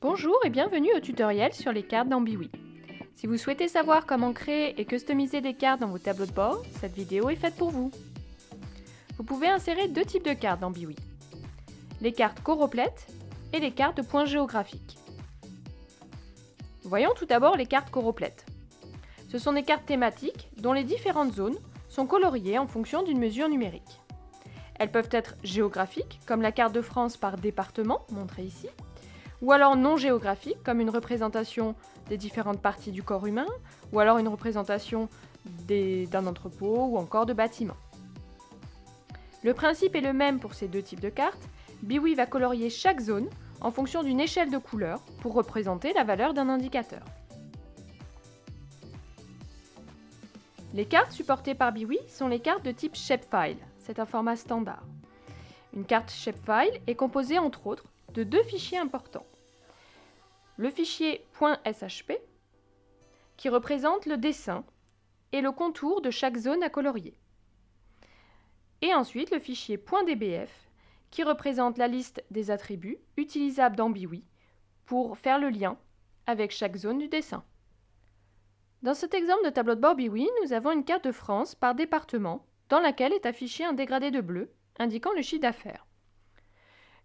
Bonjour et bienvenue au tutoriel sur les cartes d'Ambiwee. Si vous souhaitez savoir comment créer et customiser des cartes dans vos tableaux de bord, cette vidéo est faite pour vous. Vous pouvez insérer deux types de cartes dans Ambiwee. Les cartes choroplètes et les cartes de points géographiques. Voyons tout d'abord les cartes choroplètes. Ce sont des cartes thématiques dont les différentes zones sont coloriées en fonction d'une mesure numérique. Elles peuvent être géographiques, comme la carte de France par département, montrée ici, ou alors non géographiques, comme une représentation des différentes parties du corps humain, ou alors une représentation d'un entrepôt ou encore de bâtiments. Le principe est le même pour ces deux types de cartes. Ambiwee va colorier chaque zone en fonction d'une échelle de couleurs pour représenter la valeur d'un indicateur. Les cartes supportées par Ambiwee sont les cartes de type shapefile, c'est un format standard. Une carte shapefile est composée entre autres de deux fichiers importants. Le fichier .shp qui représente le dessin et le contour de chaque zone à colorier. Et ensuite le fichier .dbf qui représente la liste des attributs utilisables dans Ambiwee pour faire le lien avec chaque zone du dessin. Dans cet exemple de tableau de bord Ambiwee, nous avons une carte de France par département dans laquelle est affiché un dégradé de bleu indiquant le chiffre d'affaires.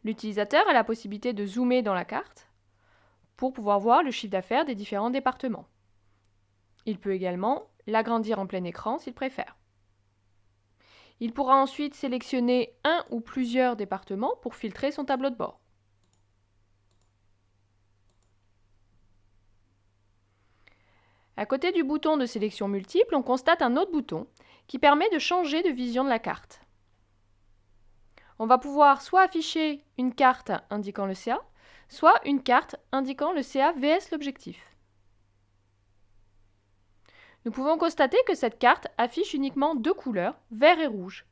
L'utilisateur a la possibilité de zoomer dans la carte pour pouvoir voir le chiffre d'affaires des différents départements. Il peut également l'agrandir en plein écran s'il préfère. Il pourra ensuite sélectionner un ou plusieurs départements pour filtrer son tableau de bord. À côté du bouton de sélection multiple, on constate un autre bouton qui permet de changer de vision de la carte. On va pouvoir soit afficher une carte indiquant le CA, soit une carte indiquant le CA vs l'objectif. Nous pouvons constater que cette carte affiche uniquement deux couleurs, vert et rouge.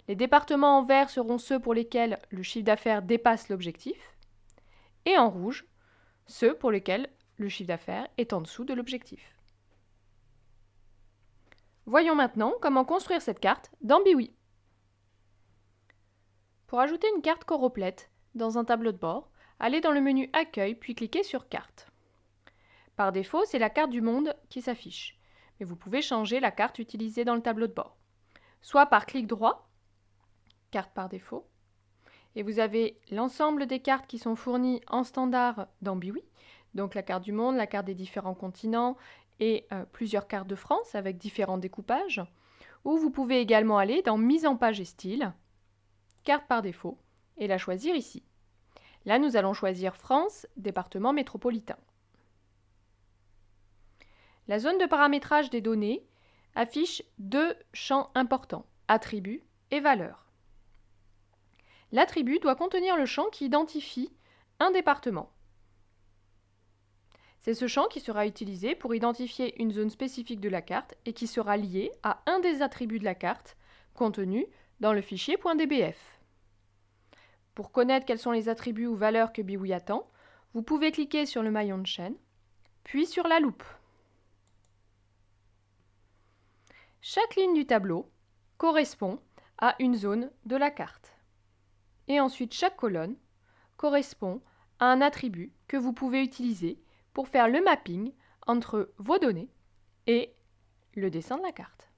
Les départements en vert seront ceux pour lesquels le chiffre d'affaires dépasse l'objectif, et en rouge, ceux pour lesquels le chiffre d'affaires est en dessous de l'objectif. Voyons maintenant comment construire cette carte dans Ambiwee. Pour ajouter une carte choroplète dans un tableau de bord, allez dans le menu Accueil puis cliquez sur Carte. Par défaut, c'est la carte du monde qui s'affiche, mais vous pouvez changer la carte utilisée dans le tableau de bord. Soit par clic droit, Carte par défaut, et vous avez l'ensemble des cartes qui sont fournies en standard dans Ambiwee, donc la carte du monde, la carte des différents continents et plusieurs cartes de France avec différents découpages, ou vous pouvez également aller dans Mise en page et style, Carte par défaut, et la choisir ici. Là, nous allons choisir France, département métropolitain. La zone de paramétrage des données affiche deux champs importants, attributs et valeurs. L'attribut doit contenir le champ qui identifie un département. C'est ce champ qui sera utilisé pour identifier une zone spécifique de la carte et qui sera lié à un des attributs de la carte contenu dans le fichier .dbf. Pour connaître quels sont les attributs ou valeurs que Ambiwee attend, vous pouvez cliquer sur le maillon de chaîne, puis sur la loupe. Chaque ligne du tableau correspond à une zone de la carte. Et ensuite, chaque colonne correspond à un attribut que vous pouvez utiliser pour faire le mapping entre vos données et le dessin de la carte.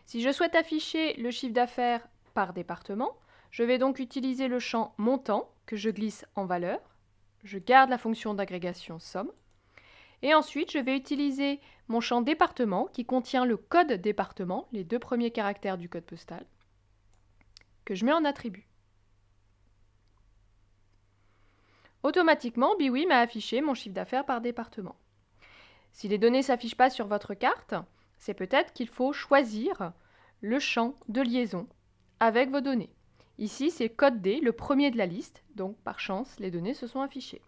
Si je souhaite afficher le chiffre d'affaires par département, je vais donc utiliser le champ montant que je glisse en valeur. Je garde la fonction d'agrégation somme. Et ensuite, je vais utiliser mon champ département qui contient le code département, les deux premiers caractères du code postal, que je mets en attribut. Automatiquement, Ambiwee m'a affiché mon chiffre d'affaires par département. Si les données ne s'affichent pas sur votre carte, c'est peut-être qu'il faut choisir le champ de liaison avec vos données. Ici, c'est code D, le premier de la liste, donc par chance, les données se sont affichées.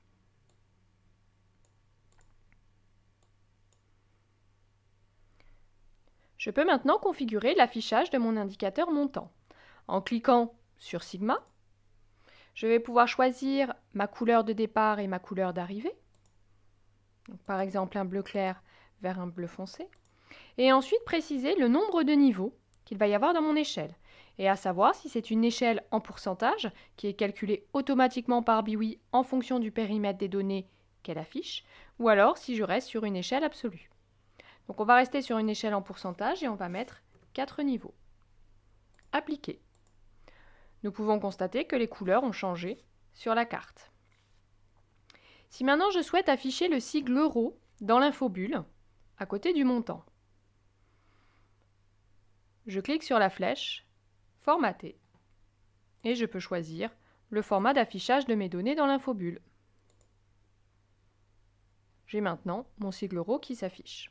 Je peux maintenant configurer l'affichage de mon indicateur montant. En cliquant sur Sigma, je vais pouvoir choisir ma couleur de départ et ma couleur d'arrivée. Par exemple, un bleu clair vers un bleu foncé. Et ensuite préciser le nombre de niveaux qu'il va y avoir dans mon échelle. et à savoir si c'est une échelle en pourcentage qui est calculée automatiquement par Biwi en fonction du périmètre des données qu'elle affiche, ou alors si je reste sur une échelle absolue. Donc on va rester sur une échelle en pourcentage et on va mettre 4 niveaux. Appliquer. Nous pouvons constater que les couleurs ont changé sur la carte. Si maintenant je souhaite afficher le sigle euro dans l'infobulle, à côté du montant, je clique sur la flèche, formater, et je peux choisir le format d'affichage de mes données dans l'infobulle. J'ai maintenant mon sigle euro qui s'affiche.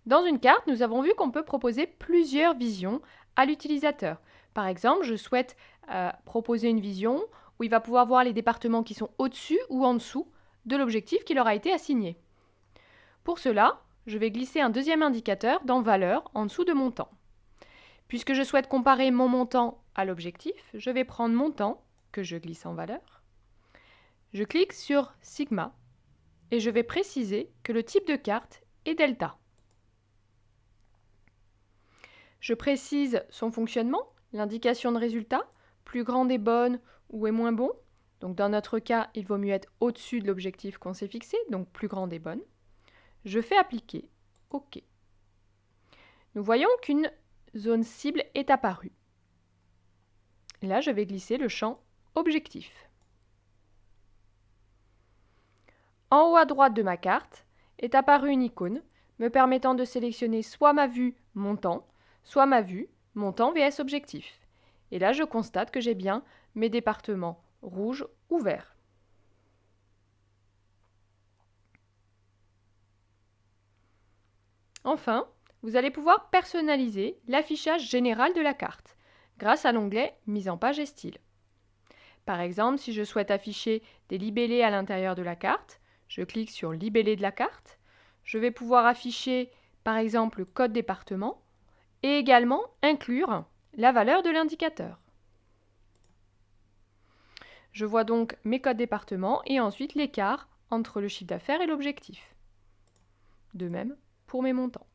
Dans une carte, nous avons vu qu'on peut proposer plusieurs visions à l'utilisateur. Par exemple, je souhaite proposer une vision où il va pouvoir voir les départements qui sont au-dessus ou en dessous de l'objectif qui leur a été assigné. Pour cela, je vais glisser un deuxième indicateur dans Valeur en dessous de Montant. Puisque je souhaite comparer mon montant à l'objectif, je vais prendre Montant, que je glisse en Valeur. Je clique sur Sigma et je vais préciser que le type de carte est Delta. Je précise son fonctionnement, l'indication de résultat, plus grande est bonne ou est moins bon. Donc dans notre cas, il vaut mieux être au-dessus de l'objectif qu'on s'est fixé, donc plus grande est bonne. Je fais appliquer, OK. Nous voyons qu'une zone cible est apparue. Et là, je vais glisser le champ objectif. En haut à droite de ma carte est apparue une icône me permettant de sélectionner soit ma vue montant, soit ma vue montant vs objectif. Et là, je constate que j'ai bien mes départements rouges ou verts. Enfin, vous allez pouvoir personnaliser l'affichage général de la carte grâce à l'onglet Mise en page et style. Par exemple, si je souhaite afficher des libellés à l'intérieur de la carte, je clique sur Libellé de la carte. Je vais pouvoir afficher par exemple le code département et également inclure la valeur de l'indicateur. Je vois donc mes codes département et ensuite l'écart entre le chiffre d'affaires et l'objectif. De même pour mes montants.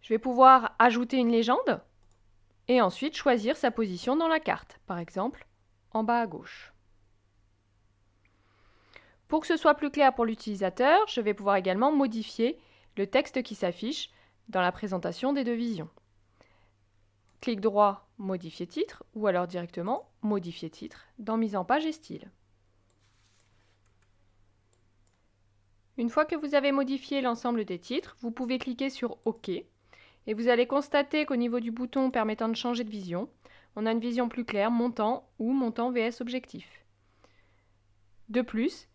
Je vais pouvoir ajouter une légende et ensuite choisir sa position dans la carte, par exemple en bas à gauche. Pour que ce soit plus clair pour l'utilisateur, je vais pouvoir également modifier le texte qui s'affiche dans la présentation des deux visions. Clic droit, modifier titre, ou alors directement modifier titre dans Mise en page et style. Une fois que vous avez modifié l'ensemble des titres, vous pouvez cliquer sur OK et vous allez constater qu'au niveau du bouton permettant de changer de vision, on a une vision plus claire montant ou montant vs objectif. De plus,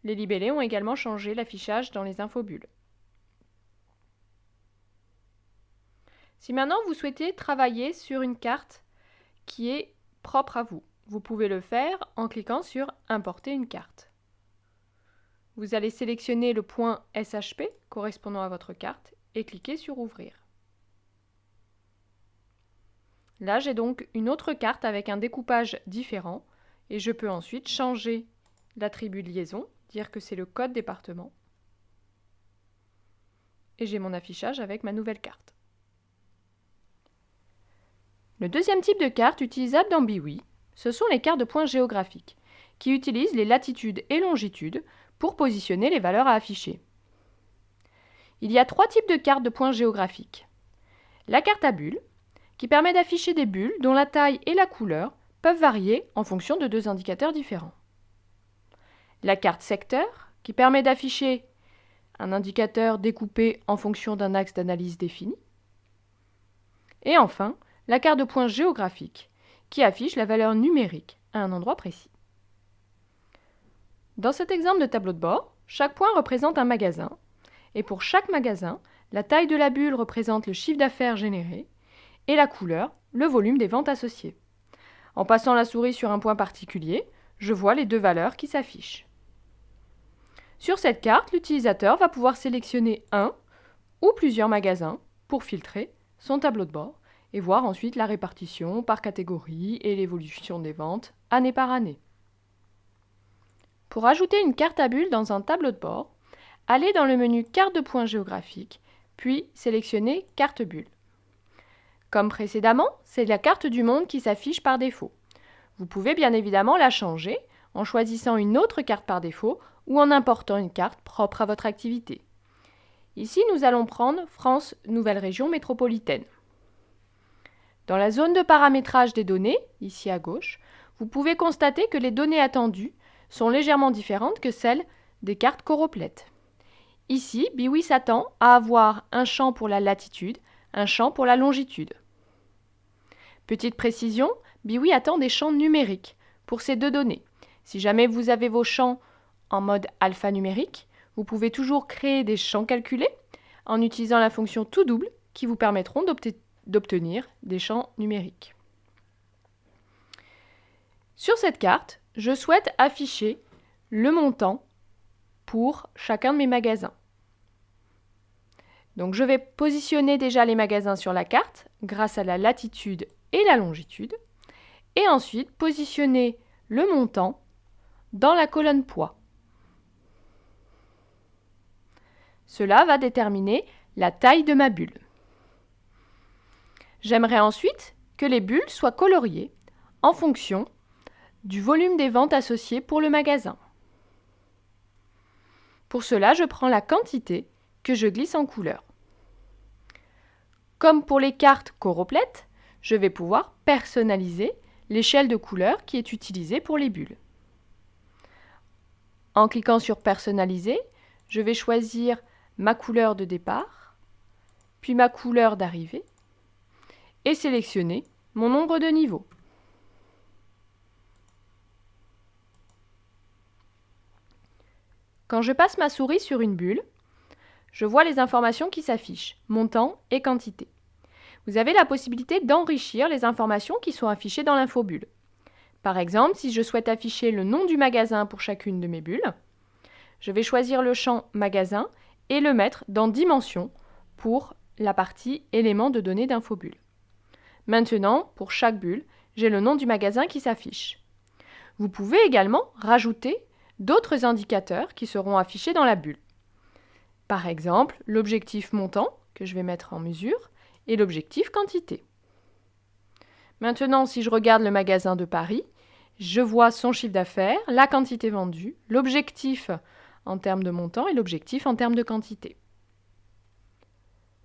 les libellés ont également changé l'affichage dans les infobulles. Si maintenant vous souhaitez travailler sur une carte qui est propre à vous, vous pouvez le faire en cliquant sur Importer une carte. Vous allez sélectionner le point SHP correspondant à votre carte et cliquer sur Ouvrir. Là, j'ai donc une autre carte avec un découpage différent et je peux ensuite changer l'attribut de liaison, dire que c'est le code département. Et j'ai mon affichage avec ma nouvelle carte. Le deuxième type de carte utilisable dans Biwi, ce sont les cartes de points géographiques, qui utilisent les latitudes et longitudes pour positionner les valeurs à afficher. Il y a trois types de cartes de points géographiques. La carte à bulles, qui permet d'afficher des bulles dont la taille et la couleur peuvent varier en fonction de deux indicateurs différents. La carte secteur, qui permet d'afficher un indicateur découpé en fonction d'un axe d'analyse défini. Et enfin, la carte de points géographique, qui affiche la valeur numérique à un endroit précis. Dans cet exemple de tableau de bord, chaque point représente un magasin, et pour chaque magasin, la taille de la bulle représente le chiffre d'affaires généré, et la couleur, le volume des ventes associées. En passant la souris sur un point particulier, je vois les deux valeurs qui s'affichent. Sur cette carte, l'utilisateur va pouvoir sélectionner un ou plusieurs magasins pour filtrer son tableau de bord et voir ensuite la répartition par catégorie et l'évolution des ventes année par année. Pour ajouter une carte à bulles dans un tableau de bord, allez dans le menu Carte de points géographiques, puis sélectionnez Carte bulle. Comme précédemment, c'est la carte du monde qui s'affiche par défaut. Vous pouvez bien évidemment la changer en choisissant une autre carte par défaut ou en important une carte propre à votre activité. Ici, nous allons prendre France Nouvelle Région Métropolitaine. Dans la zone de paramétrage des données, ici à gauche, vous pouvez constater que les données attendues sont légèrement différentes que celles des cartes Choropleth. Ici, Biwi s'attend à avoir un champ pour la latitude, un champ pour la longitude. Petite précision, Biwi attend des champs numériques pour ces deux données. Si jamais vous avez vos champs en mode alphanumérique, vous pouvez toujours créer des champs calculés en utilisant la fonction toDouble qui vous permettront d'obtenir des champs numériques. Sur cette carte, je souhaite afficher le montant pour chacun de mes magasins. Donc je vais positionner déjà les magasins sur la carte grâce à la latitude et la longitude et ensuite positionner le montant dans la colonne poids. Cela va déterminer la taille de ma bulle. J'aimerais ensuite que les bulles soient coloriées en fonction du volume des ventes associées pour le magasin. Pour cela, je prends la quantité que je glisse en couleur. Comme pour les cartes Choropleth, je vais pouvoir personnaliser l'échelle de couleur qui est utilisée pour les bulles. En cliquant sur Personnaliser, je vais choisir ma couleur de départ, puis ma couleur d'arrivée, et sélectionner mon nombre de niveaux. Quand je passe ma souris sur une bulle, je vois les informations qui s'affichent, montant et quantité. Vous avez la possibilité d'enrichir les informations qui sont affichées dans l'infobulle. Par exemple, si je souhaite afficher le nom du magasin pour chacune de mes bulles, je vais choisir le champ Magasin et le mettre dans Dimensions pour la partie Éléments de données d'infobulle. Maintenant, pour chaque bulle, j'ai le nom du magasin qui s'affiche. Vous pouvez également rajouter d'autres indicateurs qui seront affichés dans la bulle. Par exemple, l'objectif montant, que je vais mettre en mesure, et l'objectif quantité. Maintenant, si je regarde le magasin de Paris, je vois son chiffre d'affaires, la quantité vendue, l'objectif en termes de montant et l'objectif en termes de quantité.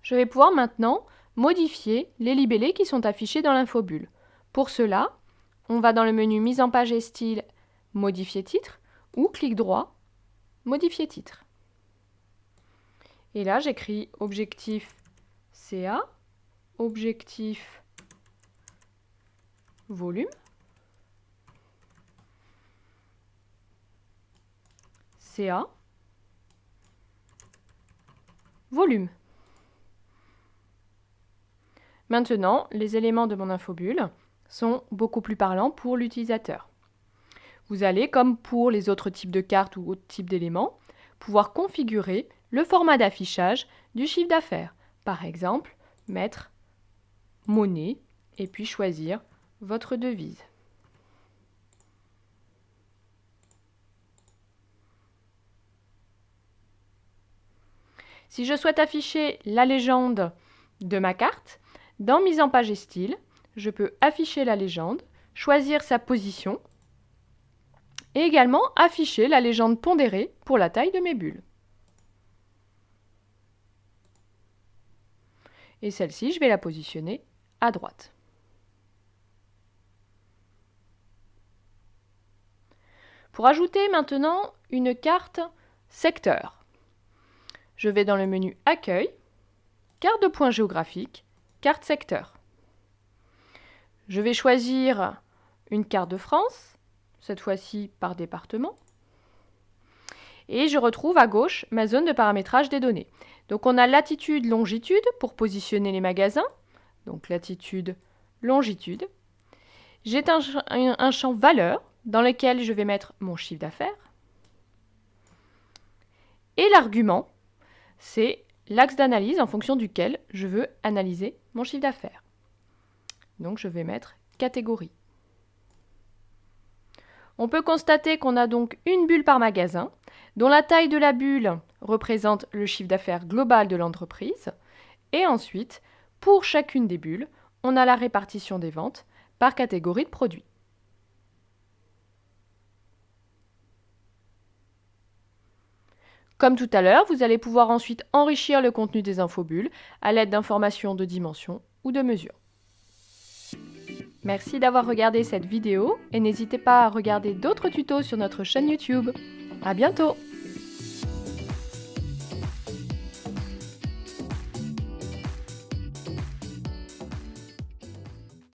Je vais pouvoir maintenant modifier les libellés qui sont affichés dans l'infobulle. Pour cela, on va dans le menu Mise en page et style, Modifier titre, ou clic droit, Modifier titre. Et là, j'écris objectif CA, objectif volume, CA, volume. Maintenant, les éléments de mon infobulle sont beaucoup plus parlants pour l'utilisateur. Vous allez, comme pour les autres types de cartes ou autres types d'éléments, pouvoir configurer le format d'affichage du chiffre d'affaires. Par exemple, mettre monnaie et puis choisir votre devise. Si je souhaite afficher la légende de ma carte, dans Mise en page et style, je peux afficher la légende, choisir sa position et également afficher la légende pondérée pour la taille de mes bulles. Et celle-ci, je vais la positionner à droite. Pour ajouter maintenant une carte secteur, je vais dans le menu Accueil, Carte de points géographiques, Carte secteur. Je vais choisir une carte de France, cette fois-ci par département. Et je retrouve à gauche ma zone de paramétrage des données. Donc on a latitude, longitude pour positionner les magasins. Donc latitude, longitude. J'ai un champ valeur dans lequel je vais mettre mon chiffre d'affaires. Et l'argument, c'est l'axe d'analyse en fonction duquel je veux analyser mon chiffre d'affaires. Donc je vais mettre catégorie. On peut constater qu'on a donc une bulle par magasin, dont la taille de la bulle représente le chiffre d'affaires global de l'entreprise. Et ensuite, pour chacune des bulles, on a la répartition des ventes par catégorie de produits. Comme tout à l'heure, vous allez pouvoir ensuite enrichir le contenu des infobulles à l'aide d'informations de dimension ou de mesure. Merci d'avoir regardé cette vidéo et n'hésitez pas à regarder d'autres tutos sur notre chaîne YouTube. À bientôt!